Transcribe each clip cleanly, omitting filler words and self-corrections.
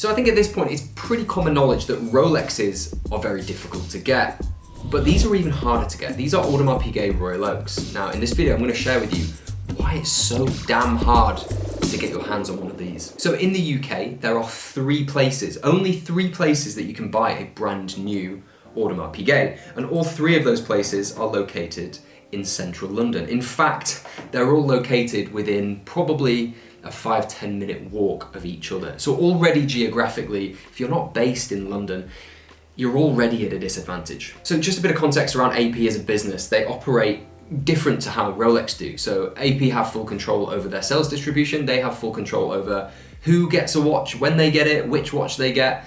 So I think at this point it's pretty common knowledge that Rolexes are very difficult to get, but these are even harder to get. These are Audemars Piguet Royal Oaks. Now in this video I'm going to share with you why it's so damn hard to get your hands on one of these. So in the UK there are only three places that you can buy a brand new Audemars Piguet, and all three of those places are located in central London. In fact, they're all located within probably a 5-10 minute walk of each other. So already geographically, if you're not based in London, you're already at a disadvantage. So just a bit of context around AP as a business. They operate different to how Rolex do. So AP have full control over their sales distribution. They have full control over who gets a watch, when they get it, which watch they get.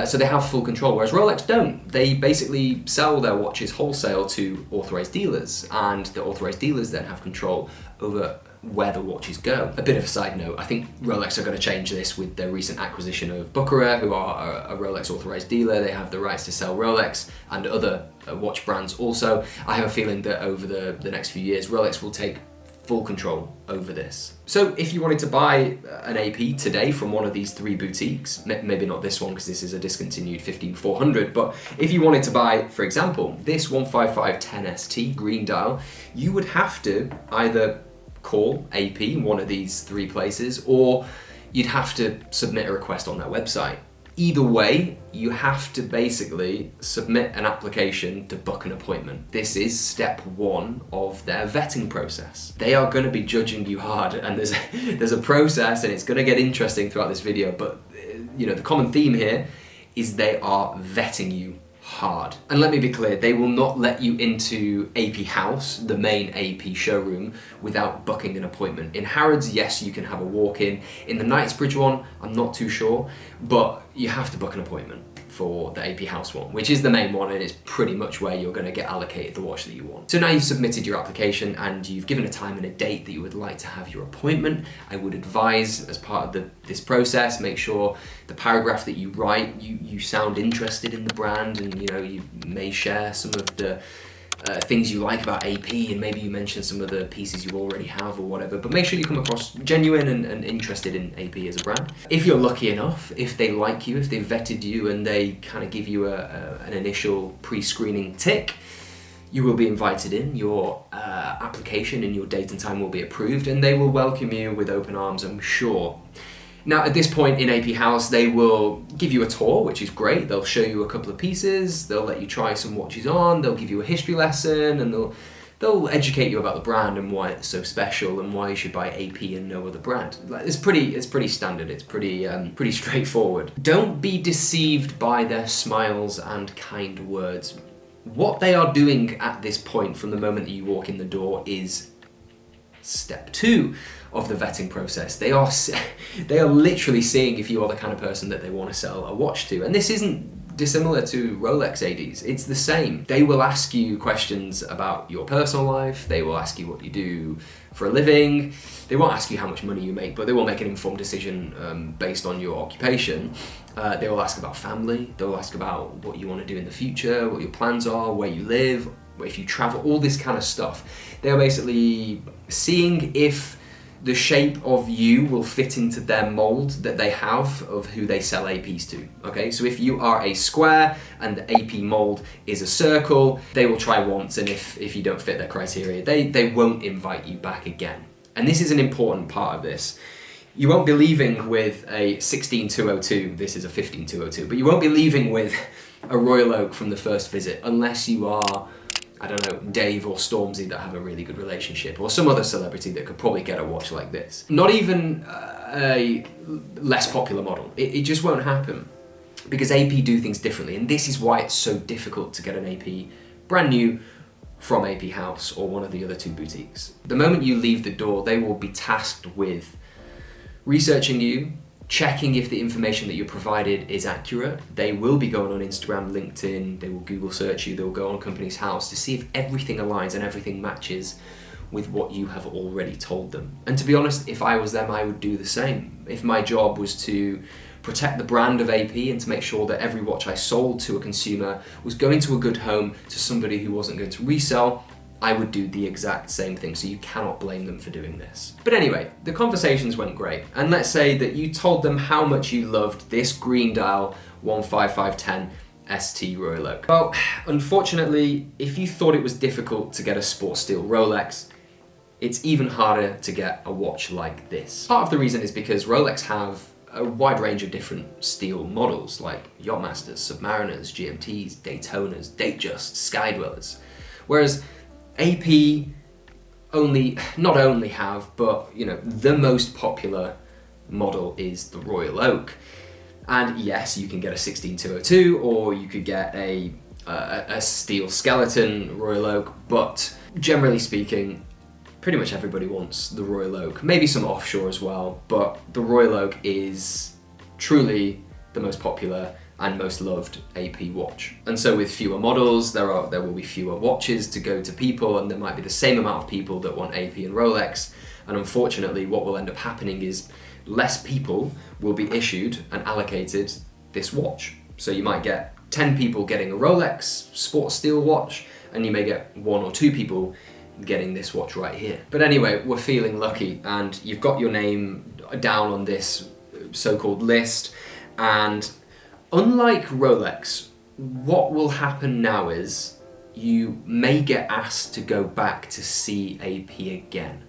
So they have full control, whereas Rolex don't. They basically sell their watches wholesale to authorized dealers, and the authorized dealers then have control over where the watches go. A bit of a side note, I think Rolex are going to change this with their recent acquisition of Piguet, who are a Rolex authorized dealer. They have the rights to sell Rolex and other watch brands also. I have a feeling that over the next few years, Rolex will take full control over this. So if you wanted to buy an AP today from one of these three boutiques, maybe not this one because this is a discontinued 15400, but if you wanted to buy, for example, this 15510ST green dial, you would have to either call AP, one of these three places, or you'd have to submit a request on their website. Either way, you have to basically submit an application to book an appointment. This is step one of their vetting process. They are going to be judging you hard, and there's a process, and it's going to get interesting throughout this video, but you know, the common theme here is they are vetting you hard. And let me be clear, they will not let you into AP House, the main AP showroom, without booking an appointment. In Harrods, yes, you can have a walk-in. In the Knightsbridge one, I'm not too sure, but you have to book an appointment for the AP House one, which is the main one, and it's pretty much where you're going to get allocated the watch that you want. So now you've submitted your application and you've given a time and a date that you would like to have your appointment. I would advise, as part of this process, make sure the paragraph that you write, you sound interested in the brand, and you know, you may share some of the things you like about AP, and maybe you mention some of the pieces you already have or whatever, but make sure you come across genuine and interested in AP as a brand. If you're lucky enough, if they like you, if they've vetted you and they kind of give you an initial pre-screening tick, you will be invited in, your application and your date and time will be approved, and they will welcome you with open arms, I'm sure. Now at this point in AP House, they will give you a tour, which is great. They'll show you a couple of pieces, they'll let you try some watches on, they'll give you a history lesson, and they'll educate you about the brand and why it's so special and why you should buy AP and no other brand. Like, it's pretty standard, it's pretty straightforward. Don't be deceived by their smiles and kind words. What they are doing at this point from the moment that you walk in the door is step two of the vetting process. They are literally seeing if you are the kind of person that they want to sell a watch to. And this isn't dissimilar to Rolex ADs. It's the same. They will ask you questions about your personal life. They will ask you what you do for a living. They won't ask you how much money you make, but they will make an informed decision based on your occupation. They will ask about family. They will ask about what you want to do in the future, what your plans are, where you live, if you travel, all this kind of stuff. They are basically seeing if the shape of you will fit into their mold that they have of who they sell APs to. Okay, so if you are a square and the AP mold is a circle, they will try once, and if you don't fit their criteria, they won't invite you back again. And this is an important part of this. You won't be leaving with a 16202, this is a 15202, but you won't be leaving with a Royal Oak from the first visit unless you are, I don't know, Dave or Stormzy that have a really good relationship, or some other celebrity that could probably get a watch like this. Not even a less popular model. It just won't happen because AP do things differently, and this is why it's so difficult to get an AP brand new from AP House or one of the other two boutiques. The moment you leave the door, they will be tasked with researching you, checking if the information that you're provided is accurate. They will be going on Instagram, LinkedIn, they will Google search you, they'll go on Companies House to see if everything aligns and everything matches with what you have already told them. And to be honest, if I was them, I would do the same. If my job was to protect the brand of AP and to make sure that every watch I sold to a consumer was going to a good home, to somebody who wasn't going to resell, I would do the exact same thing, so you cannot blame them for doing this. But anyway, the conversations went great, and let's say that you told them how much you loved this green dial 15510 ST Royal Oak. Well, unfortunately, if you thought it was difficult to get a sport steel Rolex, it's even harder to get a watch like this. Part of the reason is because Rolex have a wide range of different steel models like Yachtmasters, Submariners, GMTs, Daytonas, Datejusts, Skydwellers. Whereas AP not only have, but the most popular model is the Royal Oak. And yes, you can get a 16202 or you could get a steel skeleton Royal Oak, but generally speaking, pretty much everybody wants the Royal Oak. Maybe some offshore as well, but the Royal Oak is truly the most popular and most loved AP watch. And so with fewer models, there will be fewer watches to go to people, and there might be the same amount of people that want AP and Rolex. And unfortunately, what will end up happening is less people will be issued and allocated this watch. So you might get 10 people getting a Rolex sport steel watch, and you may get 1 or 2 people getting this watch right here. But anyway, we're feeling lucky, and you've got your name down on this so-called list. And unlike Rolex, what will happen now is you may get asked to go back to see AP again,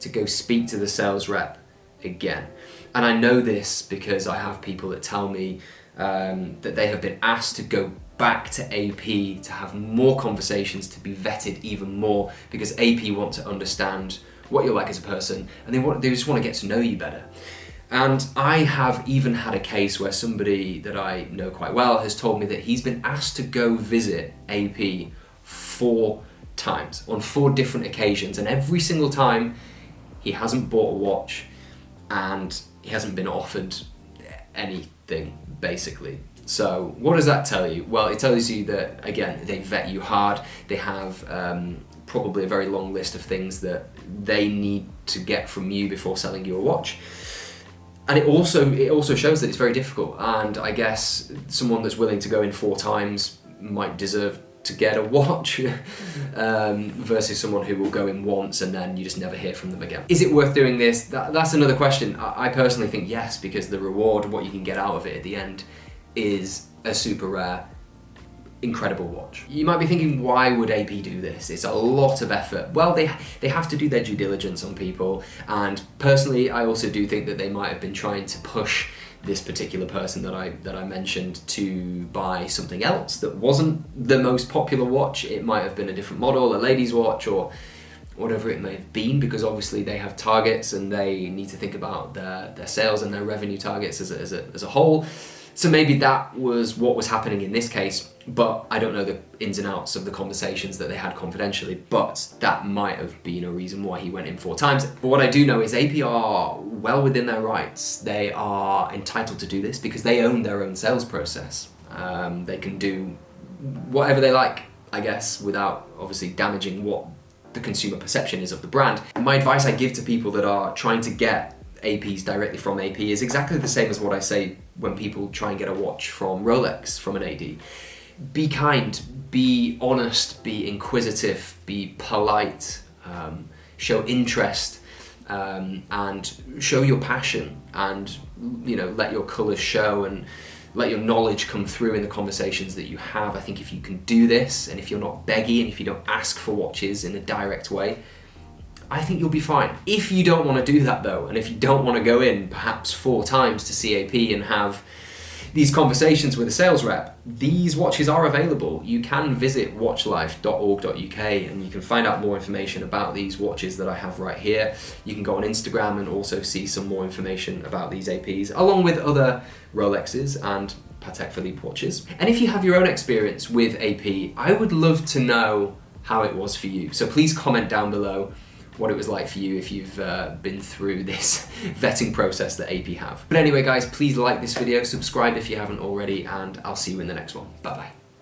to go speak to the sales rep again. And I know this because I have people that tell me that they have been asked to go back to AP to have more conversations, to be vetted even more, because AP want to understand what you're like as a person, and they just want to get to know you better. And I have even had a case where somebody that I know quite well has told me that he's been asked to go visit AP 4 times on 4 different occasions, and every single time he hasn't bought a watch and he hasn't been offered anything, basically. So what does that tell you? Well, it tells you that, again, they vet you hard. They have probably a very long list of things that they need to get from you before selling you a watch. And it also shows that it's very difficult. And I guess someone that's willing to go in 4 times might deserve to get a watch versus someone who will go in once and then you just never hear from them again. Is it worth doing this? That's another question. I personally think yes, because the reward, what you can get out of it at the end, is a super rare, incredible watch. You might be thinking, why would AP do this? It's a lot of effort. Well, they have to do their due diligence on people, and personally I also do think that they might have been trying to push this particular person that I mentioned to buy something else that wasn't the most popular watch. It might have been a different model, a lady's watch, or whatever it may have been, because obviously they have targets and they need to think about their sales and their revenue targets as a whole. So maybe that was what was happening in this case, but I don't know the ins and outs of the conversations that they had confidentially, but that might have been a reason why he went in 4 times. But what I do know is AP are well within their rights. They are entitled to do this because they own their own sales process. They can do whatever they like, I guess, without obviously damaging what the consumer perception is of the brand. My advice I give to people that are trying to get APs directly from AP is exactly the same as what I say when people try and get a watch from Rolex from an AD. Be kind, be honest, be inquisitive, be polite, show interest, and show your passion, and let your colours show and let your knowledge come through in the conversations that you have. I think if you can do this, and if you're not beggy, and if you don't ask for watches in a direct way, I think you'll be fine. If you don't want to do that though, and if you don't want to go in perhaps 4 times to see AP and have these conversations with a sales rep, these watches are available. You can visit watchlife.org.uk and you can find out more information about these watches that I have right here. You can go on Instagram and also see some more information about these APs, along with other Rolexes and Patek Philippe watches. And if you have your own experience with AP, I would love to know how it was for you. So please comment down below what it was like for you if you've been through this vetting process that AP have. But anyway guys, please like this video, subscribe if you haven't already, and I'll see you in the next one. Bye bye.